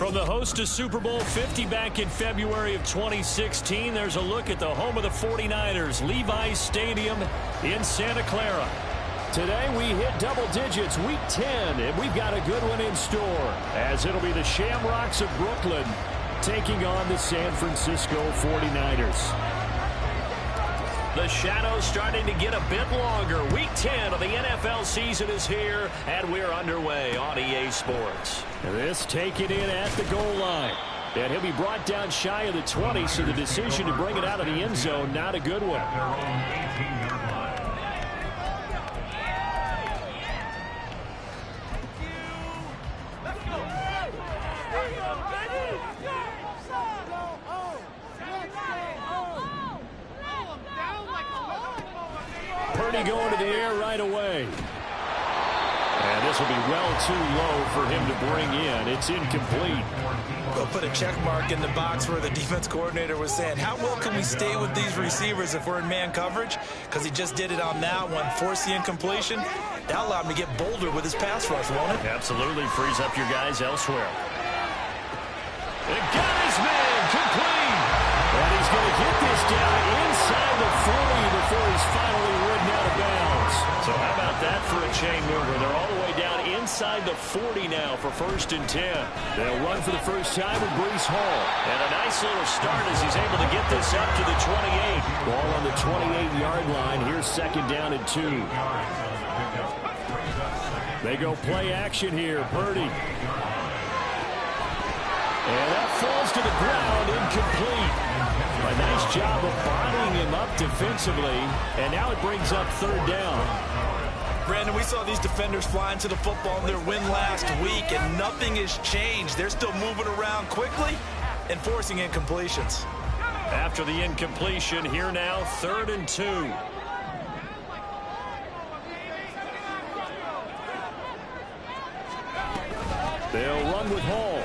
From the host to Super Bowl 50 back in February of 2016, there's a look at the home of the 49ers, Levi's Stadium in Santa Clara. Today we hit double digits, week 10, and we've got a good one in store, as it'll be the Shamrocks of Brooklyn taking on the San Francisco 49ers. The shadows starting to get a bit longer. Week 10 of the NFL season is here, and we're underway on EA Sports. This taken in at the goal line. And he'll be brought down shy of the 20, so the decision to bring it out of the end zone, not a good one. Purdy going to the air right away. And this will be well too low for him to bring in. It's incomplete. Go put a check mark in the box where the defense coordinator was saying, how well can we stay with these receivers if we're in man coverage? Because he just did it on that one, forced the incompletion. That allowed him to get bolder with his pass rush, won't it? Absolutely frees up your guys elsewhere. And got his man complete. And he's going to get this down inside the 40 before he's finally ridden out of bounds. So how about that for a chain mover? They're all the way down inside the 40 now for 1st and 10. They'll run for the first time with Breece Hall. And a nice little start as he's able to get this up to the 28. Ball on the 28-yard line. Here's 2nd down and 2. They go play action here. Purdy. And that falls to the ground, incomplete. A nice job of bodying him up defensively, and now it brings up 3rd down. Brandon, we saw these defenders flying to the football in their win last week, and nothing has changed. They're still moving around quickly and forcing incompletions. After the incompletion, here now, 3rd and 2. They'll run with Hall.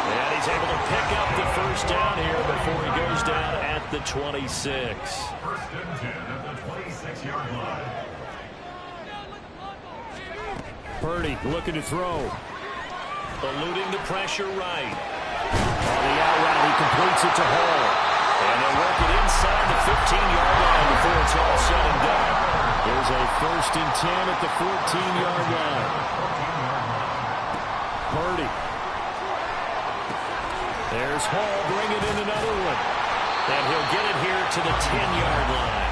And he's able to pick up the 1st down here before he goes down at the 26. 1st and 10 at the 26-yard line. Purdy looking to throw. Eluding the pressure right. On the out route, he completes it to Hall. And they'll work it inside the 15-yard line before it's all said and done. There's a 1st and 10 at the 14-yard line. Purdy. There's Hall bringing in another one. And he'll get it here to the 10-yard line.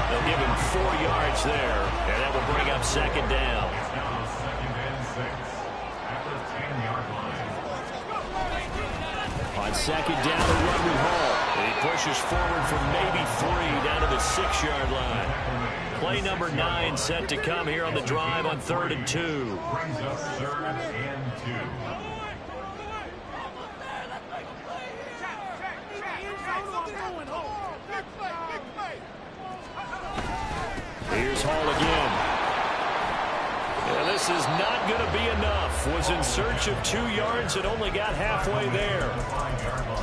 They'll give him 4 yards there. And that will bring up 2nd down. Now 2nd and 6 at the 10-yard line. On 2nd down, a run with Hall. And he pushes forward from maybe 3 down to the 6-yard line. Play number 9 set to come here on the drive on 3rd and 2. Brings us 3rd and 2. Here's Hall again. And this is not going to be enough. Was in search of 2 yards and only got halfway there.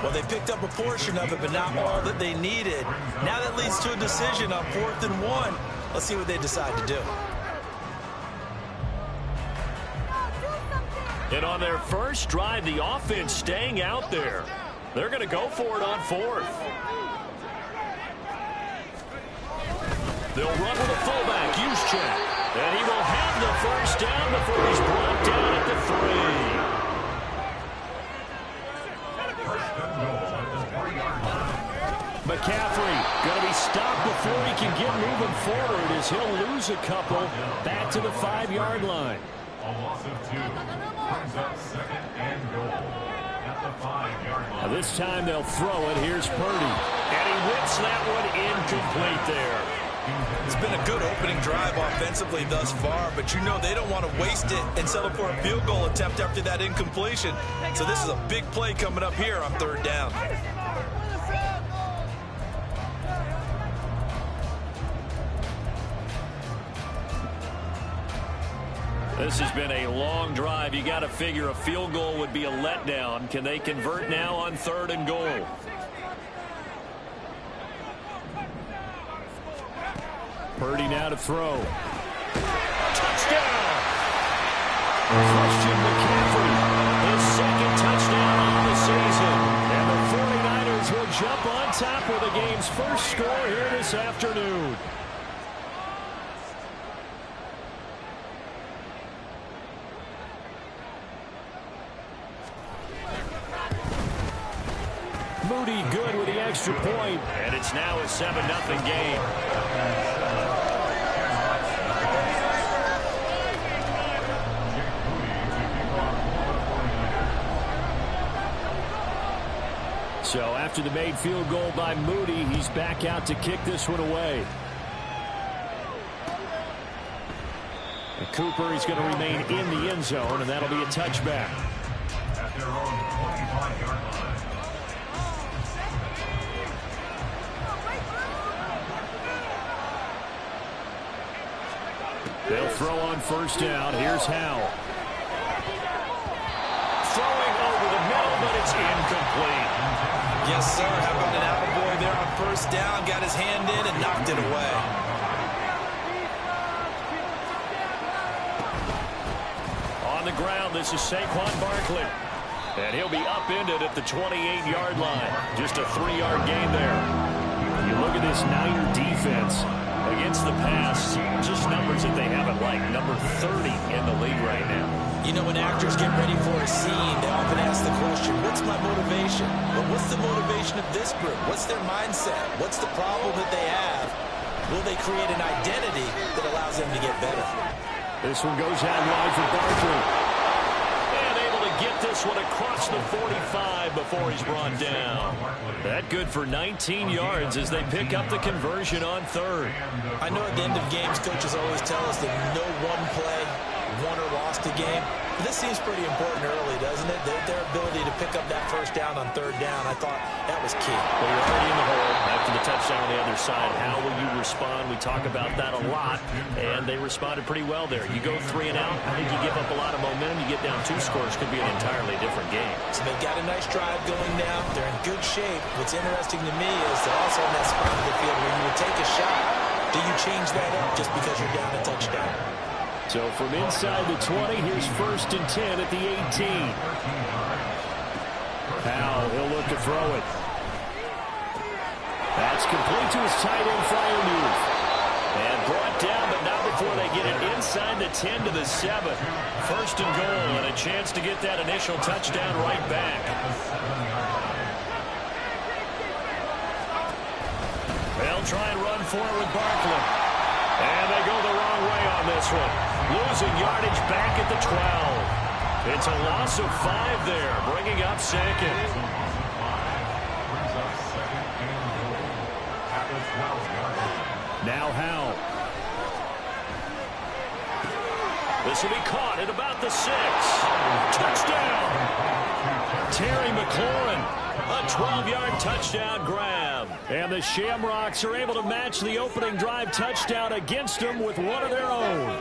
Well, they picked up a portion of it, but not all that they needed. Now that leads to a decision on 4th and 1. Let's see what they decide to do. And on their first drive, the offense staying out there. They're going to go for it on 4th. They'll run with a fullback, Juszczyk. And he will have the 1st down before he's brought down at the 3. McCaffrey going to be stopped before he can get moving forward as he'll lose a couple back to the 5-yard line. A loss of 2 brings up 2nd and goal at the 5-yard line. Now this time they'll throw it. Here's Purdy. And he whips that one incomplete there. It's been a good opening drive offensively thus far, but you know they don't want to waste it and settle for a field goal attempt after that incompletion. So this is a big play coming up here on 3rd down. This has been a long drive. You got to figure a field goal would be a letdown. Can they convert now on 3rd and goal? Purdy now to throw. Touchdown! Christian McCaffrey Eagles will jump on top with the game's first score here this afternoon. Moody good with the extra point, and it's now a 7-0 game. So after the made field goal by Moody, he's back out to kick this one away. And Cooper is going to remain in the end zone, and that'll be a touchback. At their own 25-yard line. They'll throw on first down. Here's Howell. Throwing over the middle, but it's incomplete. Yes, sir. How about an attaboy there on first down? Got his hand in and knocked it away. On the ground, this is Saquon Barkley. And he'll be upended at the 28-yard line. Just a 3-yard gain there. You look at this Niner defense against the pass, just numbers that they haven't liked. Number 30 in the league right now. You know, when actors get ready for a scene, they often ask the question, what's my motivation? But what's the motivation of this group? What's their mindset? What's the problem that they have? Will they create an identity that allows them to get better? This one goes out wide for Barkley. And able to get this one across the 45 before he's brought down. That good for 19 yards as they pick up the conversion on third. I know at the end of games, coaches always tell us that no one play won or lost a game. But this seems pretty important early, doesn't it? Their ability to pick up that first down on third down, I thought that was key. Well, you're already in the hole after the touchdown on the other side. How will you respond? We talk about that a lot, and they responded pretty well there. You go 3 and out, I think you give up a lot of momentum. You get down 2 scores, could be an entirely different game. So they've got a nice drive going now. They're in good shape. What's interesting to me is they're also in that spot of the field where you would take a shot. Do you change that up just because you're down a touchdown? So from inside the 20, here's 1st and 10 at the 18. Powell, he'll look to throw it. That's complete to his tight end, Freiermuth. And brought down, but not before they get it inside the 10 to the 7. 1st and goal, and a chance to get that initial touchdown right back. They'll try and run for it with Barkley. And they go the wrong way on this one. Losing yardage back at the 12. It's a loss of 5 there, bringing up 2nd. Now Howell. This will be caught at about the 6. Touchdown. Terry McLaurin. A 12-yard touchdown grab. And the Shamrocks are able to match the opening drive touchdown against them with one of their own.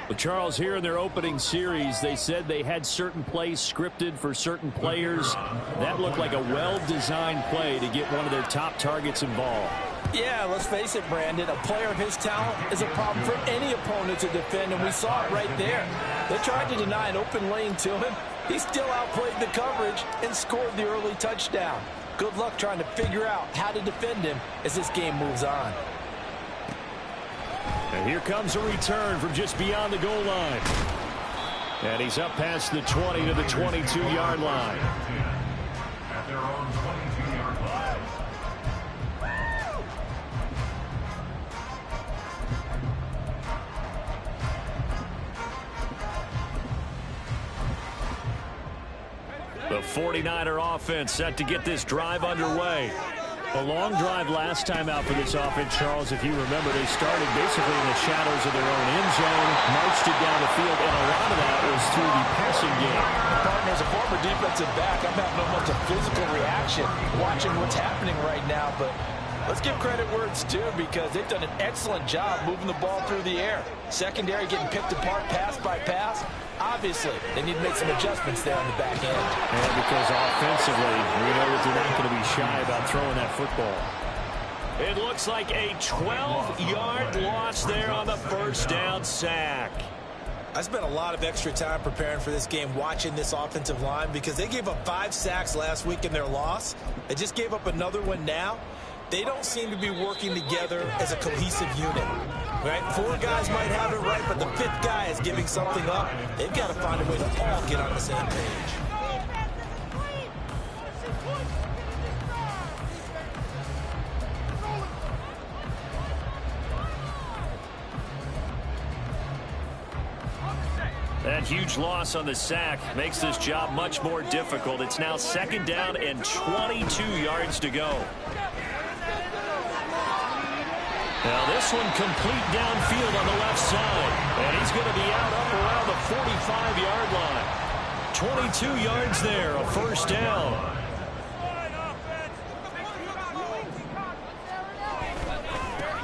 But Charles, here in their opening series, they said they had certain plays scripted for certain players. That looked like a well-designed play to get one of their top targets involved. Yeah, let's face it, Brandon. A player of his talent is a problem for any opponent to defend, and we saw it right there. They tried to deny an open lane to him. He still outplayed the coverage and scored the early touchdown. Good luck trying to figure out how to defend him as this game moves on. And here comes a return from just beyond the goal line. And he's up past the 20 to the 22-yard line. At their own 22-yard line. The 49er offense set to get this drive underway. A long drive last time out for this offense, Charles. If you remember, they started basically in the shadows of their own end zone, marched it down the field, and a lot of that was through the passing game. Partner, as a former defensive back, I'm having almost a physical reaction watching what's happening right now, but let's give credit where it's due because they've done an excellent job moving the ball through the air. Secondary getting picked apart pass by pass. Obviously, they need to make some adjustments there on the back end. And because offensively, we know that they're not going to be shy about throwing that football. It looks like a 12-yard loss there on the first down sack. I spent a lot of extra time preparing for this game, watching this offensive line, because they gave up 5 sacks last week in their loss. They just gave up another one now. They don't seem to be working together as a cohesive unit. Right? 4 guys might have it right, but the 5th guy is giving something up. They've got to find a way to all get on the same page. That huge loss on the sack makes this job much more difficult. It's now 2nd down and 22 yards to go. Now this one complete downfield on the left side. And he's going to be out up around the 45-yard line. 22 yards there, a 1st down.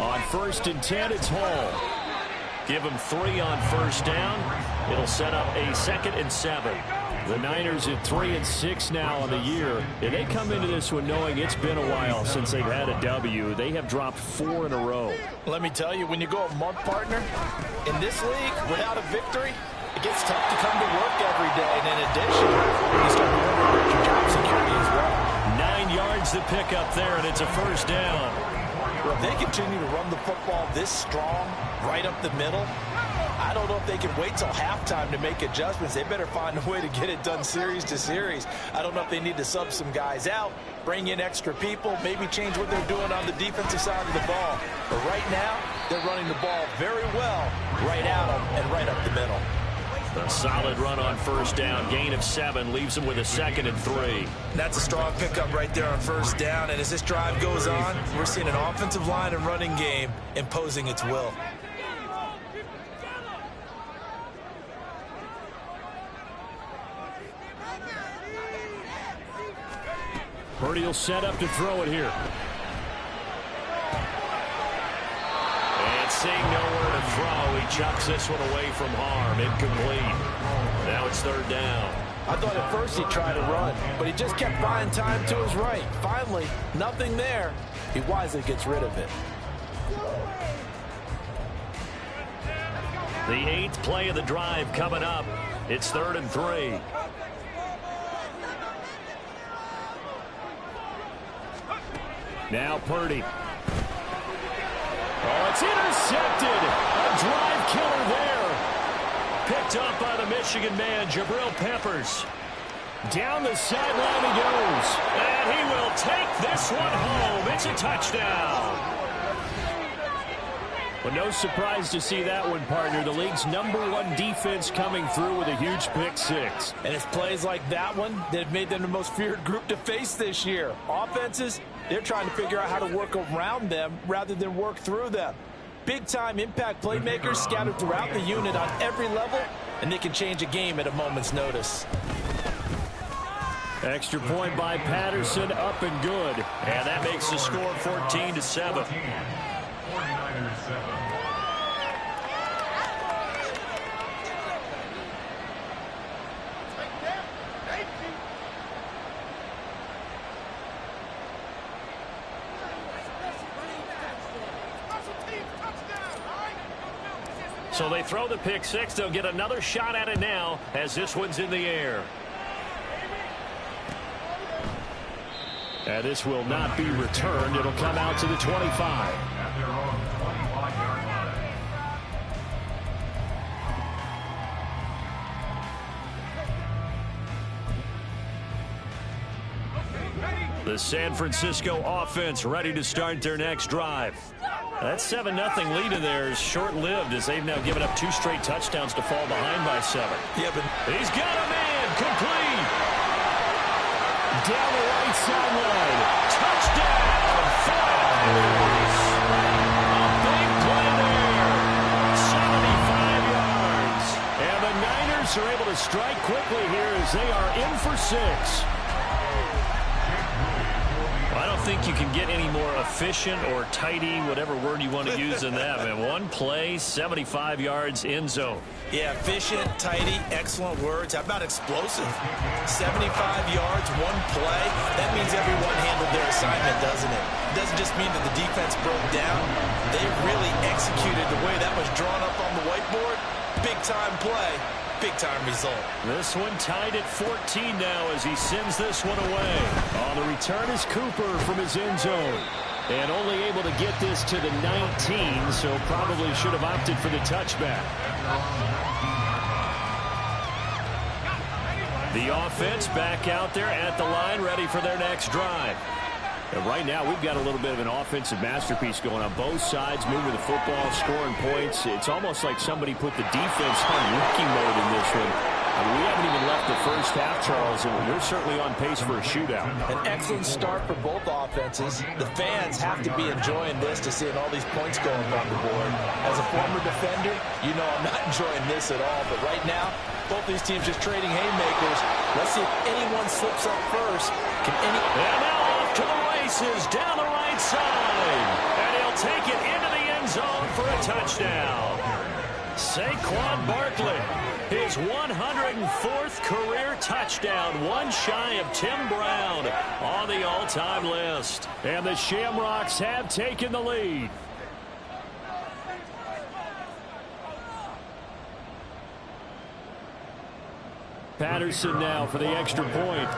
On 1st and 10, it's Hall. Give him 3 on 1st down. It'll set up a 2nd and 7. The Niners at 3 and 6 now on the year. And they come into this one knowing it's been a while since they've had a W. They have dropped 4 in a row. Let me tell you, when you go a month, partner, in this league, without a victory, it gets tough to come to work every day. And in addition, you start to wonder about your job security as well. 9 yards to pick up there, and it's a 1st down. Well, if they continue to run the football this strong, right up the middle, I don't know if they can wait till halftime to make adjustments. They better find a way to get it done series to series. I don't know if they need to sub some guys out, bring in extra people, maybe change what they're doing on the defensive side of the ball. But right now, they're running the ball very well right at them and right up the middle. A solid run on 1st down. Gain of 7 leaves them with a 2nd and 3. That's a strong pickup right there on 1st down. And as this drive goes on, we're seeing an offensive line and running game imposing its will. Purdy will set up to throw it here. And seeing nowhere to throw, he chucks this one away from harm. Incomplete. Now it's 3rd down. I thought at first he'd try to run, but he just kept buying time to his right. Finally, nothing there. He wisely gets rid of it. The 8th play of the drive coming up. It's 3rd and 3. Now Purdy. Oh, it's intercepted. A drive killer there. Picked up by the Michigan man, Jabril Peppers. Down the sideline he goes. And he will take this one home. It's a touchdown. But no surprise to see that one, partner. The league's #1 defense coming through with a huge pick 6. And it's plays like that one that have made them the most feared group to face this year. Offenses, they're trying to figure out how to work around them rather than work through them. Big-time impact playmakers scattered throughout the unit on every level, and they can change a game at a moment's notice. Extra point by Patterson, up and good. And that makes the score 14-7. 49ers 7. So they throw the pick 6. They'll get another shot at it now as this one's in the air. And this will not be returned. It'll come out to the 25. At their own 25-yard line. The San Francisco offense ready to start their next drive. That 7-0 lead of theirs short-lived as they've now given up 2 straight touchdowns to fall behind by 7. Yeah, but He's got a man. Complete. Down the right sideline. Touchdown. Fires. A big play there. 75 yards. And the Niners are able to strike quickly here as they are in for 6. I don't think you can get any more efficient or tidy, whatever word you want to use in that, man. One play, 75 yards, end zone. yeah, efficient, tidy, excellent words. How about explosive? 75 yards, one play. That means everyone handled their assignment, doesn't it? It doesn't just mean that the defense broke down. They really executed the way that was drawn up on the whiteboard. big-time play, big-time result. This one tied at 14 now as he sends this one away. On the return is Cooper from his end zone. And only able to get this to the 19, so probably should have opted for the touchback. The offense back out there at the line, ready for their next drive. And right now, we've got a little bit of an offensive masterpiece going on both sides, moving the football, scoring points. It's almost like somebody put the defense on rookie mode in this one. I mean, we haven't even left the first half, Charles, and we're certainly on pace for a shootout. An excellent start for both offenses. The fans have to be enjoying this to seeing all these points going on the board. As a former defender, you know I'm not enjoying this at all. But right now, both these teams just trading haymakers. Let's see if anyone slips up first. And now off to the races down the right side. And he'll take it into the end zone for a touchdown. Saquon Barkley, his 104th career touchdown, one shy of Tim Brown on the all-time list. And the Shamrocks have taken the lead. Patterson now for the extra point.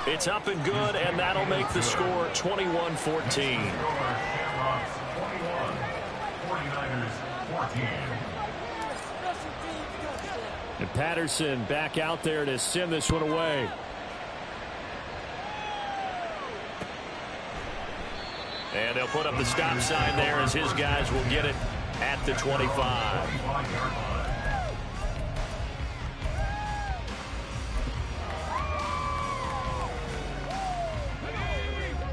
It's up and good, and that'll make the score 21-14. And Patterson back out there to send this one away. And they'll put up the stop sign there as his guys will get it at the 25.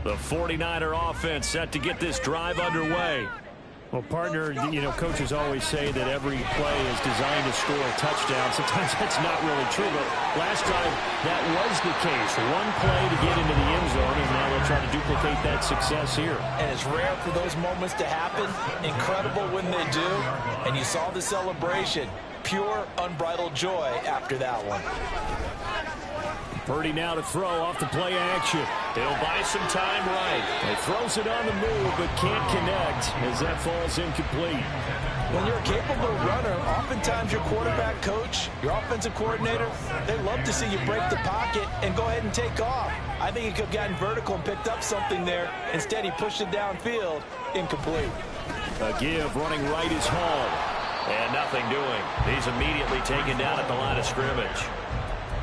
The 49er offense set to get this drive underway. Well, partner, you know, coaches always say that every play is designed to score a touchdown. Sometimes that's not really true, but last time that was the case. One play to get into the end zone, and now they'll try to duplicate that success here. And it's rare for those moments to happen. Incredible when they do. And you saw the celebration. Pure, unbridled joy after that one. Purdy now to throw off the play action. He'll buy some time right. He throws it on the move, but can't connect as that falls incomplete. When you're a capable runner, oftentimes your quarterback coach, your offensive coordinator, they love to see you break the pocket and go ahead and take off. I think he could have gotten vertical and picked up something there. Instead, he pushed it downfield, incomplete. A give running right is Hall. And nothing doing. He's immediately taken down at the line of scrimmage.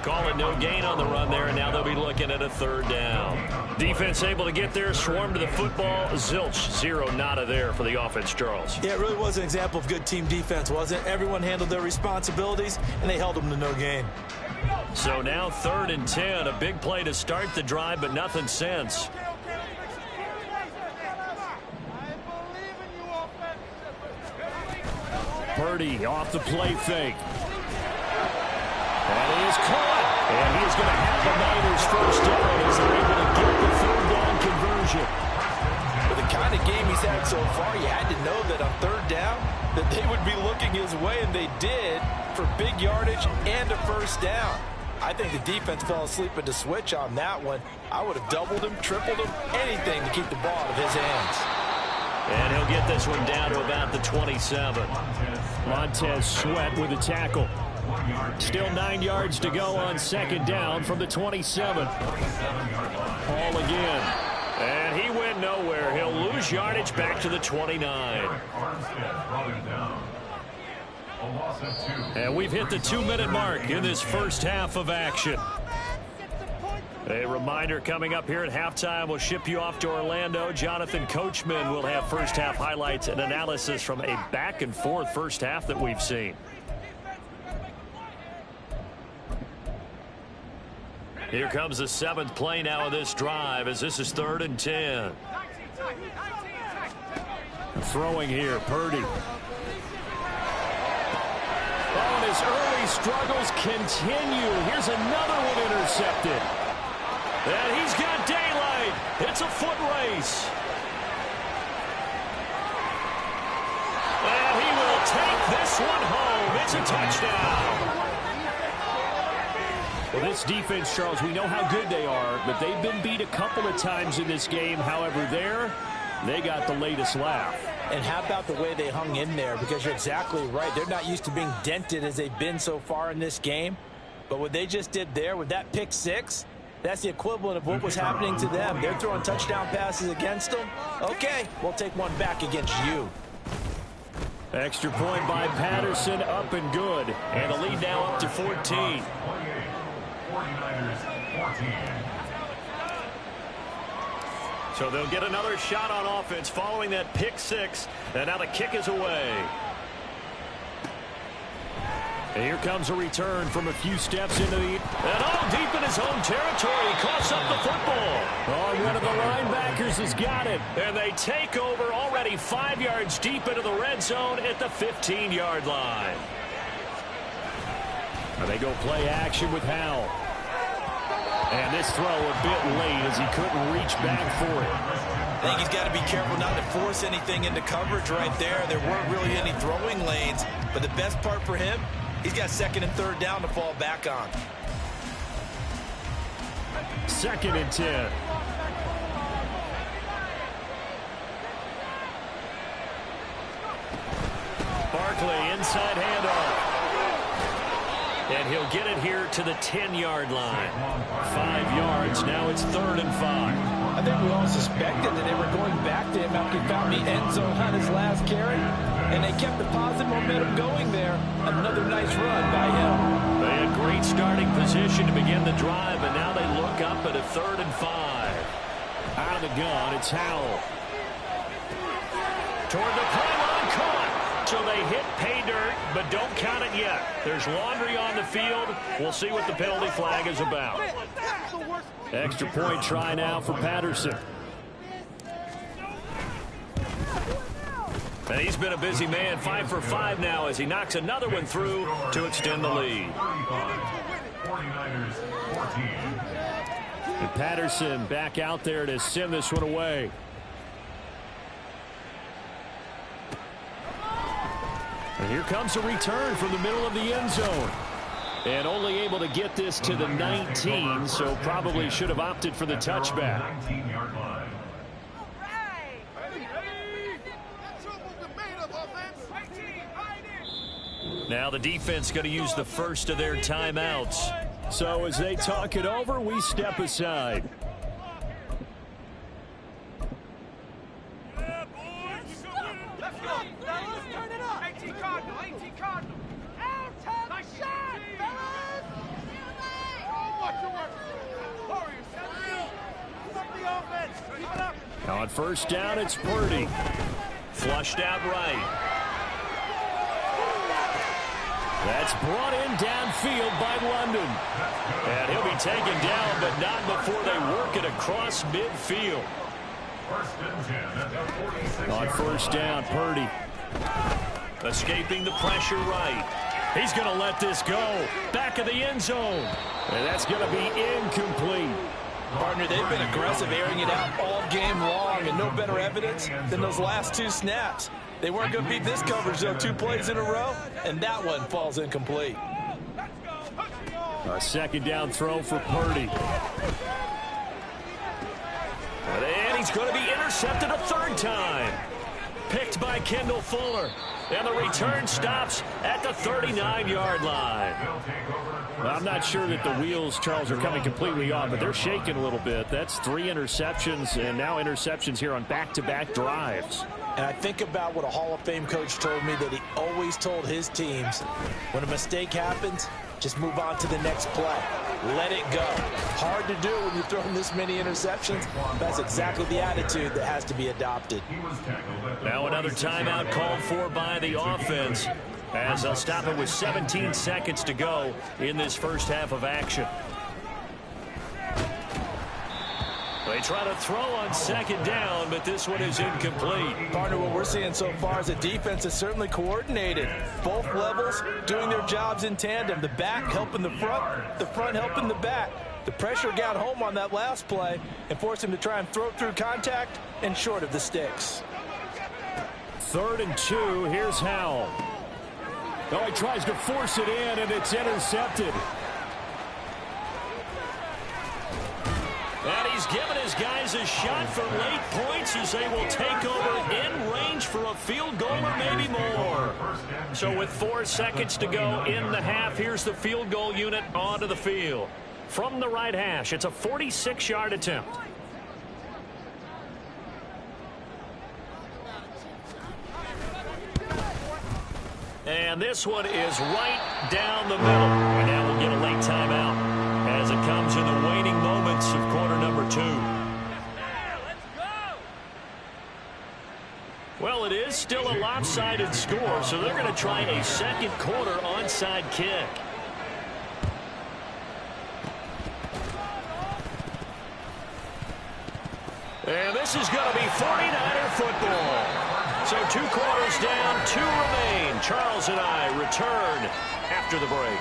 Call it no gain on the run there, and now they'll be looking at a third down. Defense able to get there, swarm to the football. Zilch, zero, nada there for the offense, Charles. Yeah, it really was an example of good team defense, wasn't it? Everyone handled their responsibilities, and they held them to no gain. So now 3rd and 10, a big play to start the drive, but nothing since. Purdy off the play fake. And he is caught. And he is going to have the Niners first down as they're able to get the 3rd down conversion. With the kind of game he's had so far, you had to know that on 3rd down that they would be looking his way, and they did, for big yardage and a first down. I think the defense fell asleep at the switch on that one. I would have doubled him, tripled him, anything to keep the ball out of his hands. And he'll get this one down to about the 27. Montez Sweat with a tackle. Still 9 yards to go on 2nd down from the 27. Hall again. And he went nowhere. He'll lose yardage back to the 29. And we've hit the 2-minute mark in this first half of action. A reminder coming up here at halftime, we'll ship you off to Orlando. Jonathan Coachman will have first half highlights and analysis from a back and forth first half that we've seen. Here comes the 7th play now of this drive as this is 3rd and 10. Throwing here, Purdy. Oh, and his early struggles continue. Here's another one intercepted. And he's got daylight. It's a foot race. And he will take this one home. It's a touchdown. Well, this defense, Charles, we know how good they are, but they've been beat a couple of times in this game. However, they got the latest laugh. And how about the way they hung in there? Because you're exactly right. They're not used to being dented as they've been so far in this game. But what they just did there with that pick six, that's the equivalent of what was happening to them. They're throwing touchdown passes against them. Okay, we'll take one back against you. Extra point by Patterson, up and good. And the lead now up to 14. 48, 49ers 14. So they'll get another shot on offense following that pick six. And now the kick is away. And here comes a return from a few steps into the... And all deep in his own territory. He coughs up the football. Oh, one of the linebackers has got it. And they take over already 5 yards deep into the red zone at the 15-yard line. And they go play action with Howell. And this throw a bit late as he couldn't reach back for it. I think he's got to be careful not to force anything into coverage right there. There weren't really any throwing lanes. But the best part for him, he's got second and third down to fall back on. 2nd and 10. Barkley inside handoff. And he'll get it here to the 10-yard line. 5 yards. Now it's 3rd and 5. I think we all suspected that they were going back to him after he found the end zone on his last carry. And they kept the positive momentum going there. Another nice run by him. They had great starting position to begin the drive, and now they look up at a 3rd and 5. Out of the gun, it's Howell. Toward the pylon, caught. So they hit pay dirt, but don't count it yet. There's laundry on the field. We'll see what the penalty flag is about. Extra point try now for Patterson. And he's been a busy man, 5 for 5 now as he knocks another one through to extend the lead. 49ers 14. And Patterson back out there to send this one away. And here comes a return from the middle of the end zone. And only able to get this to the 19, so probably should have opted for the touchback. 19-yard line. Now the defense going to use the first of their timeouts. So as they talk it over, we step aside. Now on first down, it's Purdy. Flushed out right. That's brought in downfield by London. And he'll be taken down, but not before they work it across midfield. 1st and 10 at the 46. On first down, Purdy. Escaping the pressure right. He's going to let this go. Back of the end zone. And that's going to be incomplete. Partner, they've been aggressive, airing it out all game long, and no better evidence than those last 2 snaps. They weren't going to beat this coverage, though, 2 plays in a row, and that one falls incomplete. A 2nd down throw for Purdy. And he's going to be intercepted a 3rd time. Picked by Kendall Fuller. And the return stops at the 39-yard line. Well, I'm not sure that the wheels, Charles, are coming completely off, but they're shaking a little bit. That's 3 interceptions, and now interceptions here on back-to-back drives. And I think about what a Hall of Fame coach told me, that he always told his teams, when a mistake happens, just move on to the next play. Let it go. Hard to do when you're throwing this many interceptions. That's exactly the attitude that has to be adopted. Now another timeout called for by the offense, as they'll stop it with 17 seconds to go in this first half of action. They try to throw on 2nd down, but this one is incomplete. Partner, what we're seeing so far is the defense is certainly coordinated. Both levels doing their jobs in tandem. The back helping the front helping the back. The pressure got home on that last play and forced him to try and throw through contact and short of the sticks. 3rd and 2, here's Howell. Oh, he tries to force it in, and it's intercepted. And he's given his guys a shot for late points as they will take over in range for a field goal or maybe more. So with 4 seconds to go in the half, here's the field goal unit onto the field. From the right hash, it's a 46-yard attempt. And this one is right down the middle. And now we'll get a late timeout as it comes in the waning moments of quarter number 2. Well, it is still a lopsided score, so they're going to try a second quarter onside kick. And this is going to be 49er football. So 2 quarters down, 2 remain. Charles and I return after the break.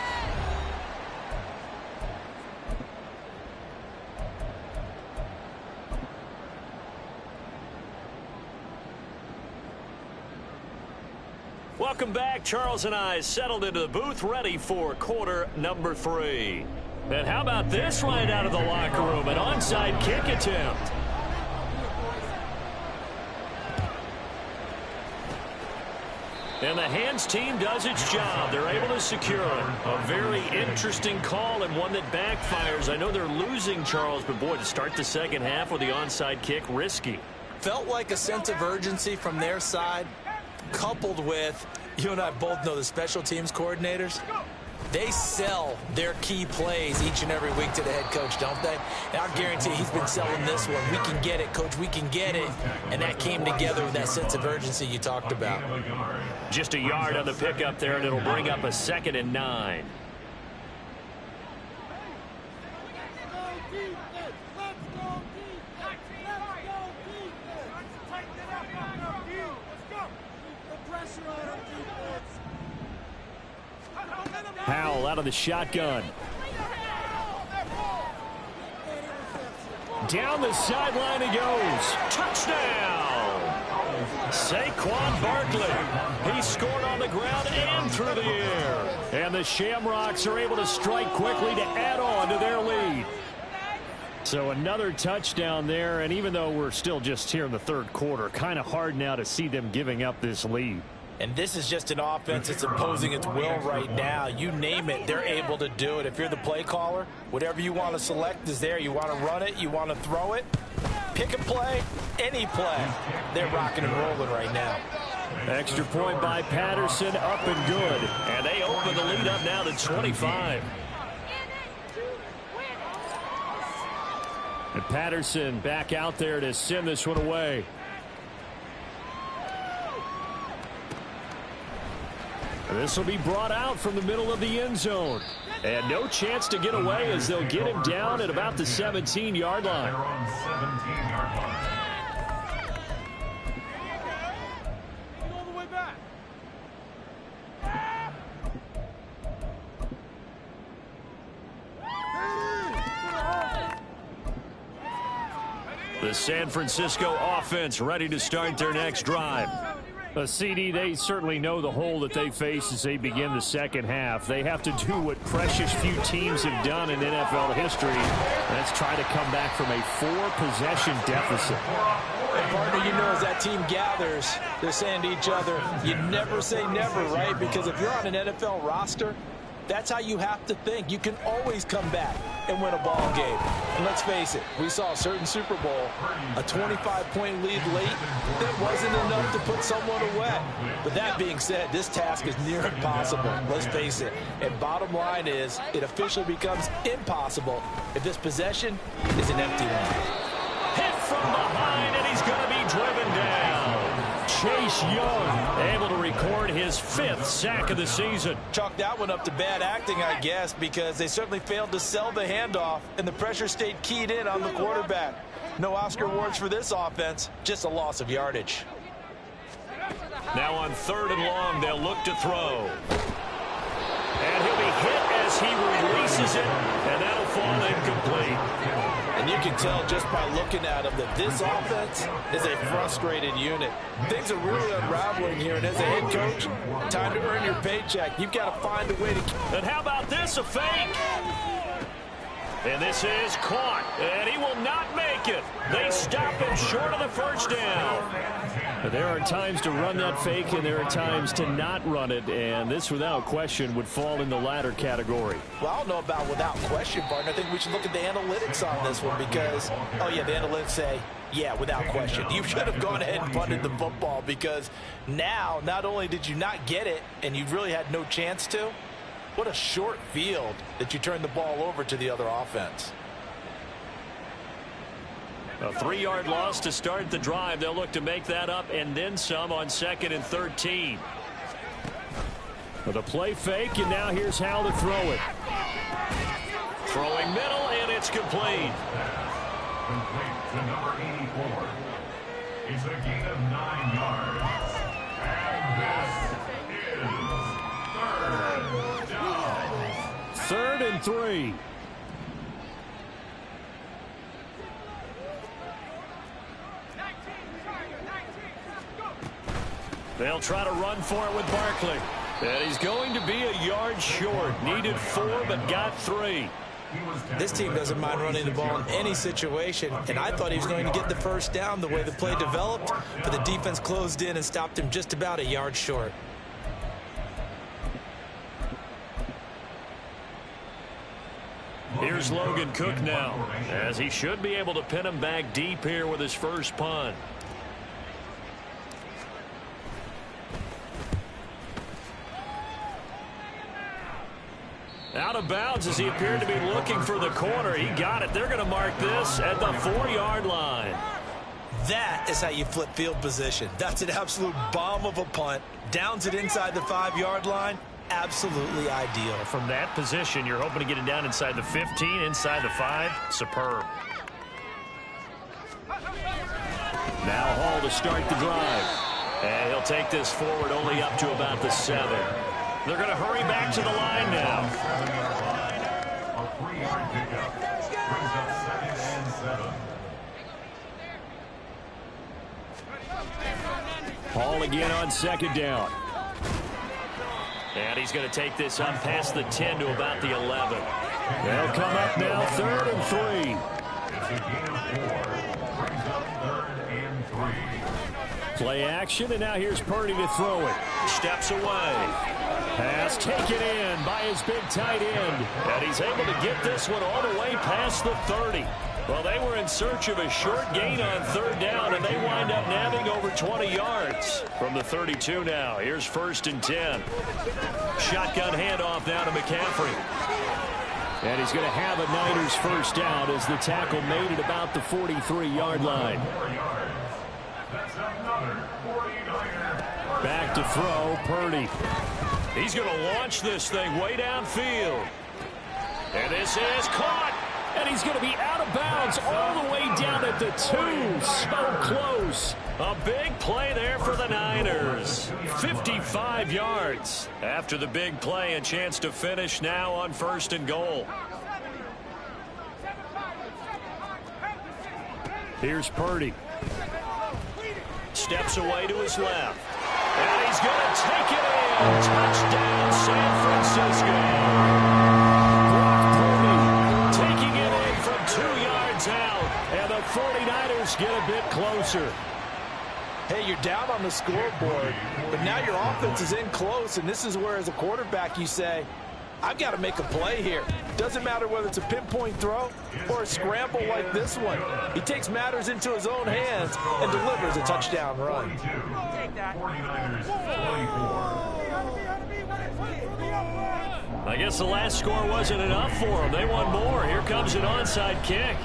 Welcome back. Charles and I settled into the booth, ready for quarter number 3. And how about this right out of the locker room? An onside kick attempt. And the hands team does its job. They're able to secure it. A very interesting call and one that backfires. I know they're losing, Charles, but boy, to start the second half with the onside kick, risky. Felt like a sense of urgency from their side, coupled with, you and I both know the special teams coordinators. They sell their key plays each and every week to the head coach, don't they? And I guarantee he's been selling this one. We can get it, coach. We can get it. And that came together with that sense of urgency you talked about. Just a yard on the pickup there, and it'll bring up a 2nd and 9. Howell out of the shotgun. Down the sideline he goes. Touchdown! Saquon Barkley. He scored on the ground and through the air. And the Shamrocks are able to strike quickly to add on to their lead. So another touchdown there, and even though we're still just here in the 3rd quarter, kind of hard now to see them giving up this lead. And this is just an offense that's imposing its will right now. You name it, they're able to do it. If you're the play caller, whatever you want to select is there. You want to run it, you want to throw it, pick a play, any play. They're rocking and rolling right now. Extra point by Patterson, up and good. And they open the lead up now to 25. And Patterson back out there to send this one away. This will be brought out from the middle of the end zone. And no chance to get away as they'll get him down at about the 17-yard line. They're on 17-yard line. All the way back. The San Francisco offense ready to start their next drive. CD, they certainly know the hole that they face as they begin the second half. They have to do what precious few teams have done in NFL history. That's try to come back from a 4-possession deficit. And partner, you know, as that team gathers, they're saying to each other, you never say never, right? Because if you're on an NFL roster, that's how you have to think. You can always come back and win a ball game. And let's face it, we saw a certain Super Bowl, a 25-point lead late, that wasn't enough to put someone away. But that being said, this task is near impossible. Let's face it. And bottom line is, it officially becomes impossible if this possession is an empty one. Hit from behind, and he's going to be driven down. Chase Young able to record his 5th sack of the season. Chalk that one up to bad acting, I guess, because they certainly failed to sell the handoff, and the pressure stayed keyed in on the quarterback. No Oscar awards for this offense, just a loss of yardage. Now on 3rd and long, they'll look to throw. And he'll be hit as he releases it, and that'll fall incomplete. And you can tell just by looking at him that this offense is a frustrated unit. Things are really unraveling here, and as a head coach, time to earn your paycheck. You've got to find a way to... And how about this, a fake? And this is caught, and he will not make it. They stop him short of the first down. There are times to run that fake, and there are times to not run it, and this, without question, would fall in the latter category. Well, I don't know about without question, partner. I think we should look at the analytics on this one because, oh, yeah, the analytics say, yeah, without question. You should have gone ahead and punted the football because now not only did you not get it and you really had no chance to, what a short field that you turned the ball over to the other offense. A 3-yard loss to start the drive. They'll look to make that up and then some on 2nd and 13. With a play fake, and now here's how to throw it. Throwing middle, and it's complete. Complete to number 84. It's a gain of 9 yards. And this is third down. 3rd and 3. They'll try to run for it with Barkley. And he's going to be a yard short. Needed 4, but got 3. This team doesn't mind running the ball in any situation, and I thought he was going to get the first down the way the play developed, but the defense closed in and stopped him just about a yard short. Here's Logan Cook now, as he should be able to pin him back deep here with his first punt. Out of bounds as he appeared to be looking for the corner. He got it. They're going to mark this at the 4-yard line. That is how you flip field position. That's an absolute bomb of a punt. Downs it inside the 5-yard line. Absolutely ideal. From that position, you're hoping to get it down inside the 15, inside the 5. Superb. Now Hall to start the drive. And he'll take this forward only up to about the 7. They're going to hurry back to the line now. A 3-yard pickup brings up 2nd and 7. Hall again on 2nd down. And he's going to take this up past the 10 to about the 11. They'll come up now 3rd and 3. It's a gain of 4. Brings up 3rd and 3. Play action, and now here's Purdy to throw it. Steps away. Pass taken in by his big tight end. And he's able to get this one all the way past the 30. Well, they were in search of a short gain on 3rd down, and they wind up nabbing over 20 yards. From the 32 now, here's 1st and 10. Shotgun handoff now to McCaffrey. And he's going to have a Niners first down as the tackle made at about the 43-yard line. That's another 49er. Back to throw, Purdy. He's going to launch this thing way downfield. And this is caught. And he's going to be out of bounds all the way down at the 2. So close. A big play there for the Niners. 55 yards. After the big play, a chance to finish now on 1st and goal. Here's Purdy. Steps away to his left. And he's going to take it in. Touchdown, San Francisco. Brock Purdy taking it in from 2 yards out. And the 49ers get a bit closer. Hey, you're down on the scoreboard, but now your offense is in close, and this is where, as a quarterback, you say, I've got to make a play here. Doesn't matter whether it's a pinpoint throw or a scramble like this one. He takes matters into his own hands and delivers a touchdown run. 49ers 24. I guess the last score wasn't enough for them. They want more. Here comes an onside kick.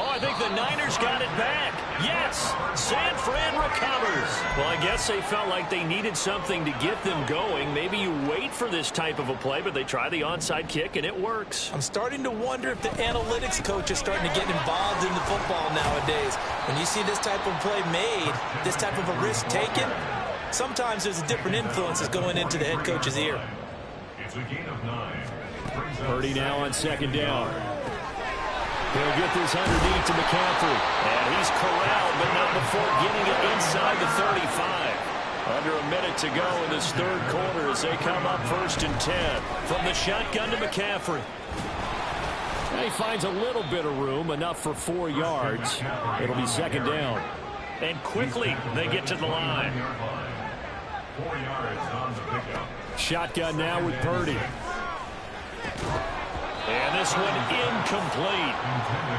Oh, I think the Niners got it back. Yes, San Fran recovers. Well, I guess they felt like they needed something to get them going. Maybe you wait for this type of a play, but they try the onside kick, and it works. I'm starting to wonder if the analytics coach is starting to get involved in the football nowadays. When you see this type of play made, this type of a risk taken, sometimes there's a different influences going into the head coach's ear. It's a gain of 9. Purdy now on 2nd down. He'll get this underneath to McCaffrey. And he's corralled, but not before getting it inside the 35. Under a minute to go in this third quarter as they come up 1st and 10. From the shotgun to McCaffrey. And he finds a little bit of room, enough for 4 yards. It'll be 2nd down. And quickly they get to the line. 4 yards on the pickup. Shotgun now with Purdy. And this one incomplete.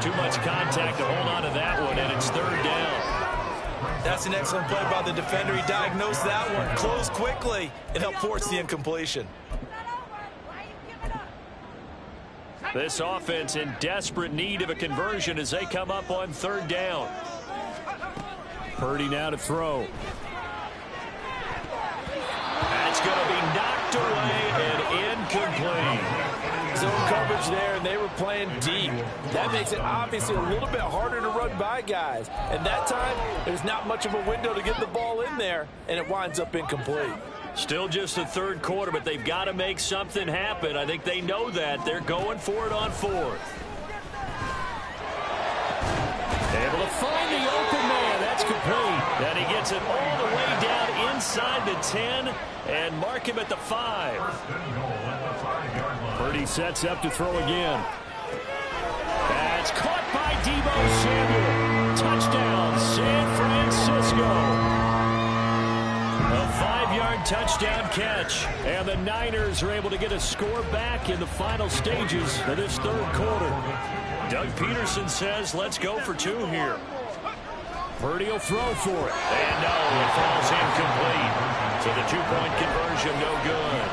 Too much contact to hold on to that one, and it's 3rd down. That's an excellent play by the defender. He diagnosed that one, closed quickly, and helped force the incompletion. This offense in desperate need of a conversion as they come up on 3rd down. Purdy now to throw. That's going to be knocked away and incomplete. Zone coverage there, and they were playing deep. That makes it obviously a little bit harder to run by guys. And that time, there's not much of a window to get the ball in there, and it winds up incomplete. Still just the 3rd quarter, but they've got to make something happen. I think they know that. They're going for it on 4th. Able to find the open man. That's complete. And he gets it all the way down inside the 10 and mark him at the 5. Purdy sets up to throw again. That's caught by Deebo Samuel. Touchdown, San Francisco. A 5-yard touchdown catch. And the Niners are able to get a score back in the final stages of this 3rd quarter. Doug Peterson says, let's go for 2 here. Purdy will throw for it. And no, it falls incomplete. So the 2-point conversion no good.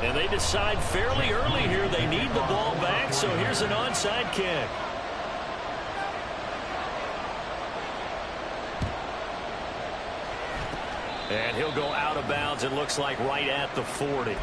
And they decide fairly early here they need the ball back, so here's an onside kick. And he'll go out of bounds, it looks like right at the 40.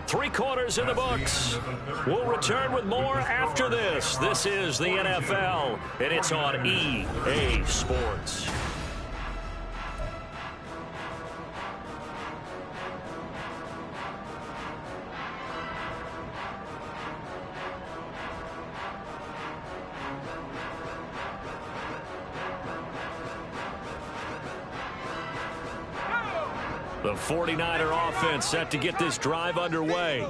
Three quarters in the books. We'll return with more after this. This is the NFL, and it's on EA Sports. The 49er offense set to get this drive underway.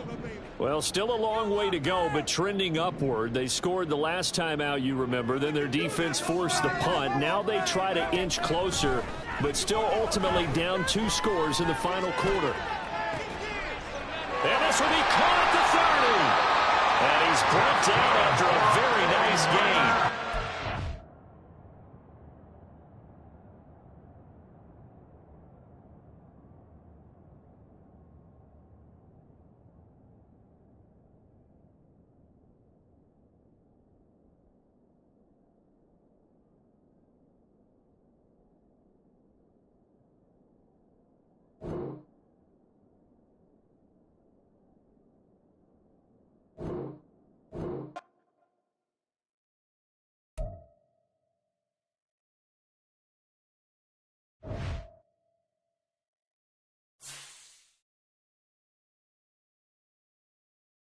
Well, still a long way to go, but trending upward. They scored the last time out, you remember. Then their defense forced the punt. Now they try to inch closer, but still ultimately down 2 scores in the final quarter. And this will be caught at the 30. And he's brought down after a very nice game.